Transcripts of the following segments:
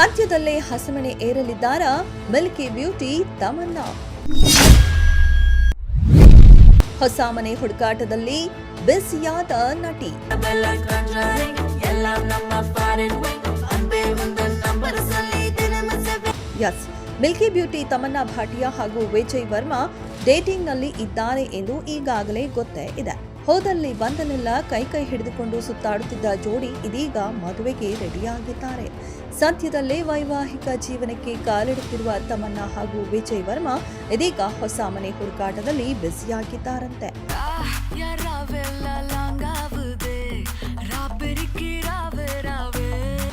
ಸದ್ಯದಲ್ಲೇ ಹಸೆಮಣೆ ಏರಲಿದ್ದಾರಾ ಮಿಲ್ಕಿ ಬ್ಯೂಟಿ ತಮನ್ನಾ? ಹೊಸ ಮನೆ ಹುಡುಕಾಟದಲ್ಲಿ ಬ್ಯುಸಿಯಾದ ನಟಿ. Yes, milky beauty Tamannaah Bhatia ಹಾಗೂ ವಿಜಯ್ ವರ್ಮಾ ಡೇಟಿಂಗ್ನಲ್ಲಿ ಇದ್ದಾರೆ ಎಂದು ಈಗಾಗಲೇ ಗೊತ್ತೇ ಇದೆ. ಹೋದಲ್ಲಿ ಬಂದಲೆಲ್ಲ ಕೈ ಹಿಡಿದುಕೊಂಡು ಸುತ್ತಾಡುತ್ತಿದ್ದ ಜೋಡಿ ಇದೀಗ ಮದುವೆಗೆ ರೆಡಿಯಾಗಿದ್ದಾರೆ. ಸದ್ಯದಲ್ಲೇ ವೈವಾಹಿಕ ಜೀವನಕ್ಕೆ ಕಾಲಿಡುತ್ತಿರುವ ತಮನ್ನಾ ಹಾಗೂ ವಿಜಯ್ ವರ್ಮಾ ಇದೀಗ ಹೊಸ ಮನೆ ಹುಡುಕಾಟದಲ್ಲಿ ಬ್ಯುಸಿಯಾಗಿದ್ದಾರಂತೆ.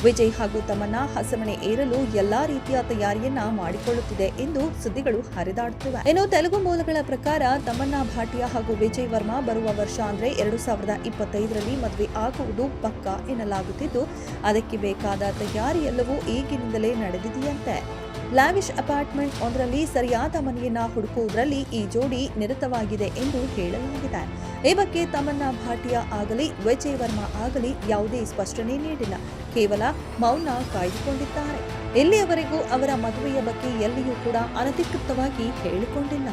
ವಿಜಯ್ ಹಾಗೂ ತಮನ್ನಾ ಹಸೆಮಣೆ ಏರಲು ಎಲ್ಲಾ ರೀತಿಯ ತಯಾರಿಯನ್ನ ಮಾಡಿಕೊಳ್ಳುತ್ತಿದೆ ಎಂದು ಸುದ್ದಿಗಳು ಹರಿದಾಡುತ್ತಿವೆ. ಇನ್ನು ತೆಲುಗು ಮೂಲಗಳ ಪ್ರಕಾರ ತಮನ್ನಾ ಭಾಟಿಯಾ ಹಾಗೂ ವಿಜಯ್ ವರ್ಮಾ ಬರುವ ವರ್ಷ ಅಂದ್ರೆ 2025ರಲ್ಲಿ ಮದುವೆ ಆಗುವುದು ಪಕ್ಕಾ ಎನ್ನಲಾಗುತ್ತಿದ್ದು, ಅದಕ್ಕೆ ಬೇಕಾದ ತಯಾರಿ ಎಲ್ಲವೂ ಈಗಿನಿಂದಲೇ ನಡೆದಿದೆಯಂತೆ. ಲ್ಯಾವಿಶ್ ಅಪಾರ್ಟ್ಮೆಂಟ್ ಒಂದರಲ್ಲಿ ಸರಿಯಾದ ಮನೆಯನ್ನ ಹುಡುಕುವುದರಲ್ಲಿ ಈ ಜೋಡಿ ನಿರತವಾಗಿದೆ ಎಂದು ಹೇಳಲಾಗಿದೆ. ಈ ಬಗ್ಗೆ ತಮನ್ನಾ ಭಾಟಿಯಾ ಆಗಲಿ ವಿಜಯ್ ವರ್ಮಾ ಆಗಲಿ ಯಾವುದೇ ಸ್ಪಷ್ಟನೆ ನೀಡಿಲ್ಲ, ಕೇವಲ ಮೌನ ಕಾಯ್ದುಕೊಂಡಿದ್ದಾರೆ. ಇಲ್ಲಿಯವರೆಗೂ ಅವರ ಮದುವೆಯ ಬಗ್ಗೆ ಎಲ್ಲಿಯೂ ಕೂಡ ಅನಧಿಕೃತವಾಗಿ ಹೇಳಿಕೊಂಡಿಲ್ಲ.